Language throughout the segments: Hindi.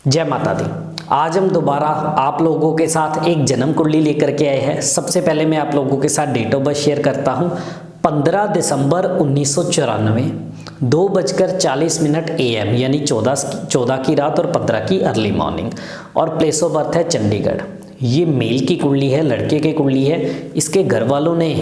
जय माता दी। आज हम दोबारा आप लोगों के साथ एक जन्म कुंडली लेकर के आए हैं। सबसे पहले मैं आप लोगों के साथ डेट ऑफ बर्थ शेयर करता हूं। 15 दिसंबर 1994 2:40 AM यानी 14 की रात और 15 की अर्ली मॉर्निंग। और प्लेस ऑफ बर्थ है चंडीगढ़। ये मेल की कुंडली है, लड़के की कुंडली है। इसके घर वालों ने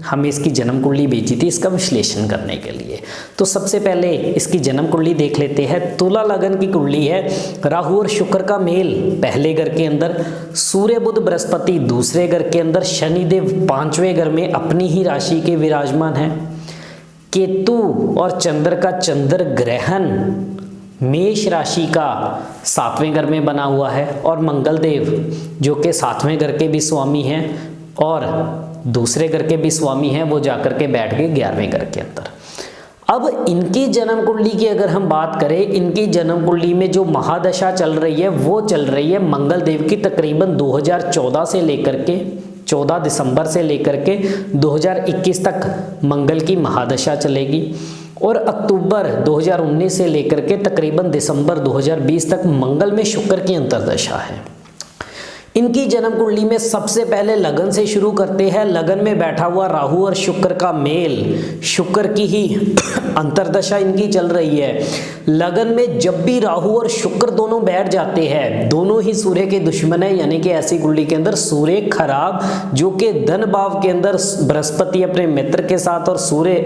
हमें इसकी जन्म कुंडली भेजी थी इसका विश्लेषण करने के लिए। तो सबसे पहले इसकी जन्म कुंडली देख लेते हैं। तुला लगन की कुंडली है। राहु और शुक्र का मेल पहले घर के अंदर, सूर्य बुध बृहस्पति दूसरे घर के अंदर, शनिदेव 5वें घर में अपनी ही राशि के विराजमान है। केतु और चंद्र का चंद्र ग्रहण मेष राशि का 7वें घर में बना हुआ है। और मंगल देव जो कि 7वें घर के भी स्वामी हैं और दूसरे घर के भी स्वामी हैं, वो जाकर के बैठ गए 11वें घर के अंदर। अब इनकी जन्म कुंडली की अगर हम बात करें, इनकी जन्म कुंडली में जो महादशा चल रही है वो चल रही है मंगल देव की तकरीबन 2014 से लेकर के 14 दिसंबर से लेकर के 2021 तक मंगल की महादशा चलेगी। और अक्टूबर 2019 से लेकर के तकरीबन दिसंबर 2020 तक मंगल में शुक्र की अंतर्दशा है। इनकी जन्म कुंडली में सबसे पहले लगन से शुरू करते हैं। लगन में बैठा हुआ राहु और शुक्र का मेल, शुक्र की ही अंतर्दशा इनकी चल रही है। लगन में जब भी राहु और शुक्र दोनों बैठ जाते हैं, दोनों ही सूर्य के दुश्मन है, यानी कि ऐसी कुंडली के अंदर सूर्य खराब, जो कि धन भाव के अंदर बृहस्पति अपने मित्र के साथ और सूर्य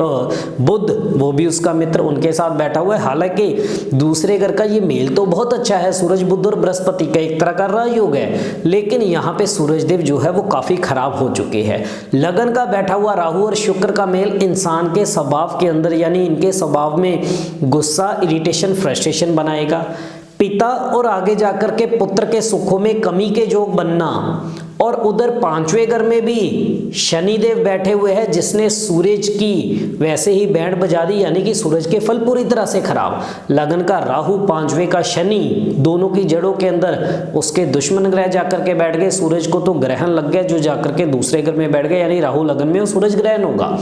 बुध वो भी उसका मित्र उनके साथ बैठा हुआ है। हालांकि दूसरे घर का ये मेल तो बहुत अच्छा है, सूरज बुध और बृहस्पति का एक तरह का राजयोग है, लेकिन यहाँ पे सूरजदेव जो है वो काफी खराब हो चुके हैं। लगन का बैठा हुआ राहु और शुक्र का मेल इंसान के स्वभाव के अंदर, यानी इनके स्वभाव में गुस्सा, इरिटेशन, फ्रस्ट्रेशन बनाएगा। पिता और आगे जाकर के पुत्र के सुखों में कमी के योग बनना। और उधर 5वें घर में भी शनिदेव बैठे हुए हैं, जिसने सूरज की वैसे ही बैंड बजा दी, यानी कि सूरज के फल पूरी तरह से खराब। लगन का राहु 5वें का शनि, दोनों की जड़ों के अंदर उसके दुश्मन ग्रह जाकर के बैठ गए। सूरज को तो ग्रहण लग गया जो जाकर के दूसरे घर में बैठ गए, यानी राहु लगन में और सूरज ग्रहण होगा।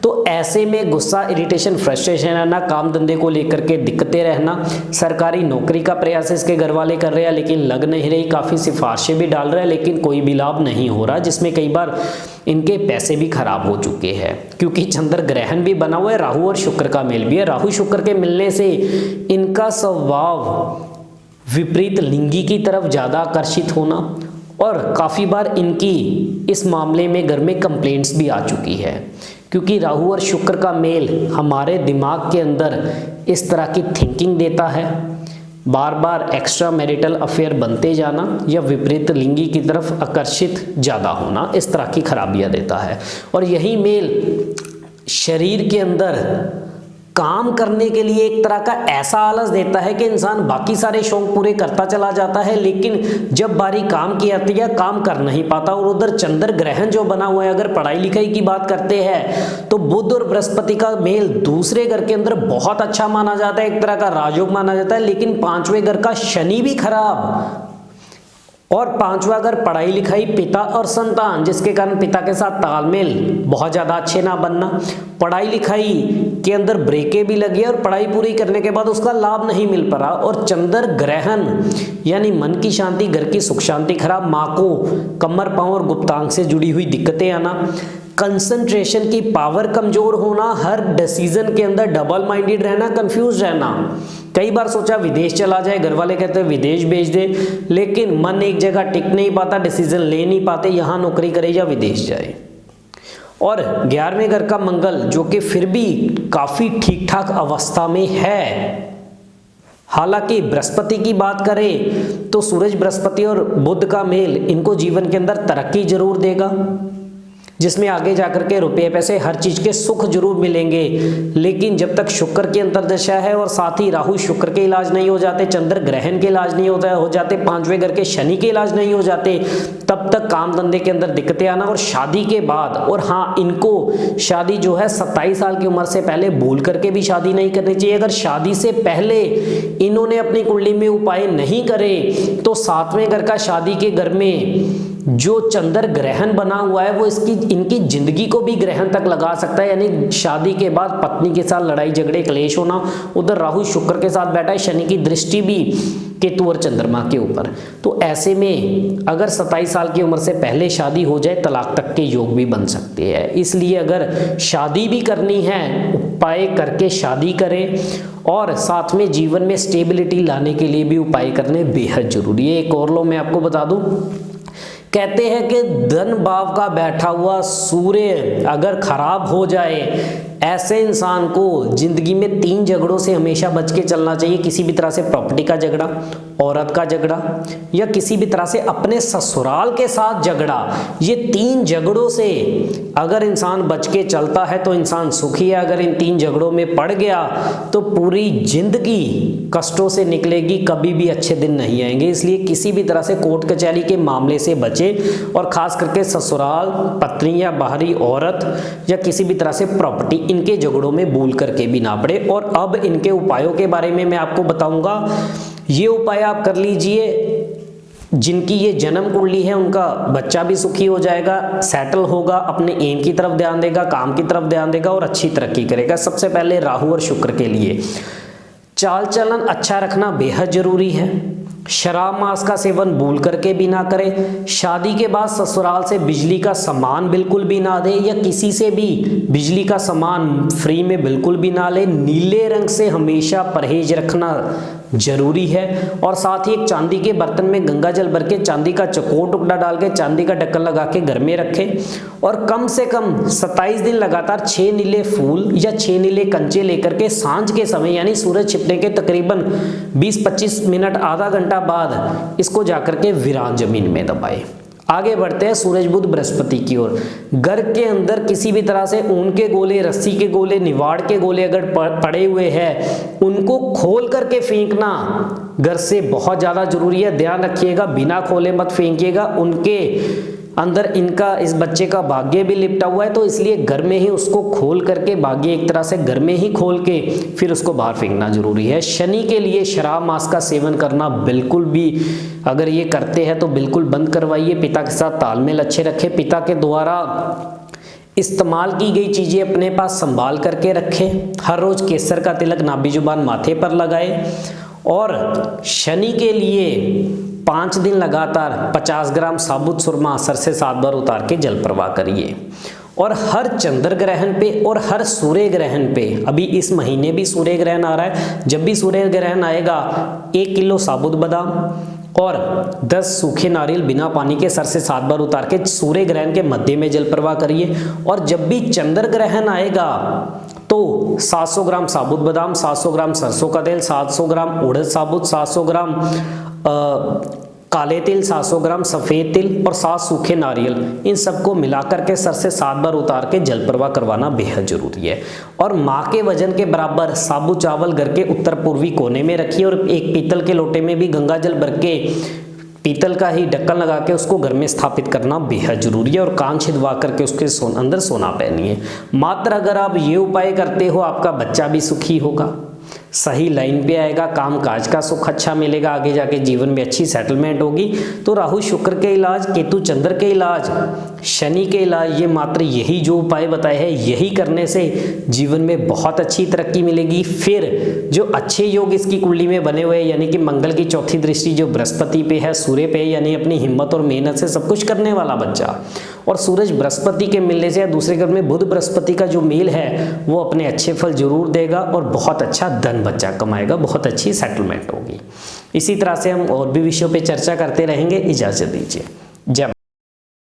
तो ऐसे में गुस्सा, इरिटेशन, फ्रस्ट्रेशन रहना, काम धंधे को लेकर के दिक्कतें रहना। सरकारी नौकरी का प्रयास इसके घर वाले कर रहे हैं लेकिन लग नहीं रही, काफी सिफारिशें भी डाल रहे हैं लेकिन कोई भी लाभ नहीं हो रहा, जिसमें कई बार इनके पैसे भी खराब हो चुके हैं। क्योंकि चंद्र ग्रहण भी बना हुआ है, राहु और शुक्र का मेल भी है। राहु शुक्र के मिलने से इनका स्वभाव विपरीत लिंगी की तरफ ज्यादा आकर्षित होना, और काफी बार इनकी इस मामले में घर में कंप्लेंट्स भी आ चुकी है। क्योंकि राहु और शुक्र का मेल हमारे दिमाग के अंदर इस तरह की थिंकिंग देता है, बार बार एक्स्ट्रा मैरिटल अफेयर बनते जाना या विपरीत लिंगी की तरफ आकर्षित ज़्यादा होना, इस तरह की खराबियां देता है। और यही मेल शरीर के अंदर काम करने के लिए एक तरह का ऐसा आलस देता है कि इंसान बाकी सारे शौक पूरे करता चला जाता है, लेकिन जब बारी काम की आती है काम कर नहीं पाता। और उधर चंद्र ग्रहण जो बना हुआ है, अगर पढ़ाई लिखाई की बात करते हैं तो बुध और बृहस्पति का मेल दूसरे घर के अंदर बहुत अच्छा माना जाता है, एक तरह का राजयोग माना जाता है। लेकिन 5वें घर का शनि भी खराब, और 5वां घर पढ़ाई लिखाई, पिता और संतान, जिसके कारण पिता के साथ तालमेल बहुत ज़्यादा अच्छे ना बनना। पढ़ाई लिखाई के अंदर ब्रेकें भी लगी और पढ़ाई पूरी करने के बाद उसका लाभ नहीं मिल पा रहा। और चंद्र ग्रहण यानी मन की शांति, घर की सुख शांति खराब, माँ को कमर, पाँव और गुप्तांग से जुड़ी हुई दिक्कतें आना, कंसंट्रेशन की पावर कमजोर होना, हर डिसीजन के अंदर डबल माइंडेड रहना, कंफ्यूज रहना। कई बार सोचा विदेश चला जाए, घर वाले कहते हैं विदेश भेज दे, लेकिन मन एक जगह टिक नहीं पाता, डिसीजन ले नहीं पाते, यहाँ नौकरी करे या विदेश जाए। और 11वें घर का मंगल जो कि फिर भी काफी ठीक ठाक अवस्था में है। हालांकि बृहस्पति की बात करें तो सूरज, बृहस्पति और बुध का मेल इनको जीवन के अंदर तरक्की जरूर देगा, जिसमें आगे जाकर के रुपये पैसे हर चीज के सुख जरूर मिलेंगे। लेकिन जब तक शुक्र की अंतर्दशा है और साथ ही राहु शुक्र के इलाज नहीं हो जाते, चंद्र ग्रहण के इलाज नहीं हो जाते, 5वें घर के शनि के इलाज नहीं हो जाते, तब तक काम धंधे के अंदर दिक्कतें आना। और शादी के बाद, और हाँ, इनको शादी जो है 27 साल की उम्र से पहले भूल करके भी शादी नहीं करनी चाहिए। अगर शादी से पहले इन्होंने अपनी कुंडली में उपाय नहीं करे तो 7वें घर का शादी के घर में जो चंद्र ग्रहण बना हुआ है वो इनकी जिंदगी को भी ग्रहण तक लगा सकता है, यानी शादी के बाद पत्नी के साथ लड़ाई झगड़े क्लेश होना। उधर राहु शुक्र के साथ बैठा है, शनि की दृष्टि भी केतु और चंद्रमा के ऊपर। तो ऐसे में अगर 27 साल की उम्र से पहले शादी हो जाए तलाक तक के योग भी बन सकते हैं। इसलिए अगर शादी भी करनी है उपाय करके शादी करें, और साथ में जीवन में स्टेबिलिटी लाने के लिए भी उपाय करने बेहद जरूरी है। एक और लो मैं आपको बता दूं, कहते हैं कि धन भाव का बैठा हुआ सूर्य अगर खराब हो जाए, ऐसे इंसान को जिंदगी में 3 झगड़ों से हमेशा बच के चलना चाहिए। किसी भी तरह से प्रॉपर्टी का झगड़ा, औरत का झगड़ा, या किसी भी तरह से अपने ससुराल के साथ झगड़ा। ये 3 झगड़ों से अगर इंसान बच के चलता है तो इंसान सुखी है। अगर इन 3 झगड़ों में पड़ गया तो पूरी जिंदगी कष्टों से निकलेगी, कभी भी अच्छे दिन नहीं आएंगे। इसलिए किसी भी तरह से कोर्ट कचहरी के मामले से बचे, और खास करके ससुराल, पत्नी या बाहरी औरत या किसी भी तरह से प्रॉपर्टी, इनके झगड़ों में भूल करके भी ना पड़े। और अब इनके उपायों के बारे में मैं आपको बताऊंगा। ये उपाय आप कर लीजिए, जिनकी ये जन्म कुंडली है उनका बच्चा भी सुखी हो जाएगा, सेटल होगा, अपने एम की तरफ ध्यान देगा, काम की तरफ ध्यान देगा और अच्छी तरक्की करेगा। सबसे पहले राहु और शुक्र के लिए चाल चलन अच्छा रखना बेहद जरूरी है। शराब मांस का सेवन भूल करके भी ना करें। शादी के बाद ससुराल से बिजली का सामान बिल्कुल भी ना दे, या किसी से भी बिजली का सामान फ्री में बिल्कुल भी ना ले। नीले रंग से हमेशा परहेज रखना जरूरी है। और साथ ही एक चांदी के बर्तन में गंगा जल भर के चांदी का चकोर टुकड़ा डाल के चांदी का ढक्कन लगा के घर में रखें, और कम से कम 27 दिन लगातार 6 नीले फूल या 6 नीले कंचे लेकर के सांझ के समय, यानी सूरज छिपने के तकरीबन 20-25 मिनट आधा घंटा बाद इसको जाकर के वीरान जमीन में दबाएं। आगे बढ़ते हैं सूरज बुध बृहस्पति की ओर। घर के अंदर किसी भी तरह से ऊन के गोले, रस्सी के गोले, निवाड़ के गोले अगर पड़े हुए हैं, उनको खोल करके फेंकना घर से बहुत ज़्यादा जरूरी है। ध्यान रखिएगा, बिना खोले मत फेंकिएगा। उनके अंदर इनका, इस बच्चे का भाग्य भी लिपटा हुआ है, तो इसलिए घर में ही उसको खोल करके, भाग्य एक तरह से घर में ही खोल के फिर उसको बाहर फेंकना जरूरी है। शनि के लिए शराब मांस का सेवन करना बिल्कुल भी, अगर ये करते हैं तो बिल्कुल बंद करवाइए। पिता के साथ तालमेल अच्छे रखें। पिता के द्वारा इस्तेमाल की गई चीज़ें अपने पास संभाल करके रखें। हर रोज केसर का तिलक नाभि जुबान माथे पर लगाएं। और शनि के लिए 5 दिन लगातार 50 ग्राम साबुत सुरमा सर से 7 बार उतार के जल प्रवाह करिए। और हर चंद्र ग्रहण पे और हर सूर्य ग्रहण पे, अभी इस महीने भी सूर्य ग्रहण आ रहा है, जब भी सूर्य ग्रहण आएगा 1 किलो साबुत बादाम और 10 सूखे नारियल बिना पानी के सर से 7 बार उतार के सूर्य ग्रहण के मध्य में जल प्रवाह करिए। और जब भी चंद्र ग्रहण आएगा तो 700 ग्राम साबुत बादाम, 700 ग्राम सरसों का तेल, 700 ग्राम उड़द साबुत, 700 ग्राम काले तिल, 700 ग्राम सफ़ेद तिल और 7 सूखे नारियल, इन सबको मिलाकर के सर से 7 बार उतार के जल प्रवाह करवाना बेहद जरूरी है। और माँ के वजन के बराबर साबुत चावल घर के उत्तर पूर्वी कोने में रखिए, और एक पीतल के लोटे में भी गंगा जल भर के पीतल का ही ढक्कन लगा के उसको घर में स्थापित करना बेहद जरूरी है। और कान छिदवा करके उसके अंदर सोना पहनिए। मात्र अगर आप ये उपाय करते हो, आपका बच्चा भी सुखी होगा, सही लाइन पे आएगा, काम काज का सुख अच्छा मिलेगा, आगे जाके जीवन में अच्छी सेटलमेंट होगी। तो राहु शुक्र के इलाज, केतु चंद्र के इलाज, शनि के इलाज, ये मात्र यही जो उपाय बताए हैं, यही करने से जीवन में बहुत अच्छी तरक्की मिलेगी। फिर जो अच्छे योग इसकी कुंडली में बने हुए हैं, यानी कि मंगल की चौथी दृष्टि जो बृहस्पति पे है, सूर्य पे, यानी अपनी हिम्मत और मेहनत से सब कुछ करने वाला बच्चा, और सूरज बृहस्पति के मिलने से या दूसरे घर में बुध बृहस्पति का जो मेल है वो अपने अच्छे फल जरूर देगा और बहुत अच्छा धन बच्चा कमाएगा, बहुत अच्छी सेटलमेंट होगी। इसी तरह से हम और भी विषयों पे चर्चा करते रहेंगे। इजाजत दीजिए। जय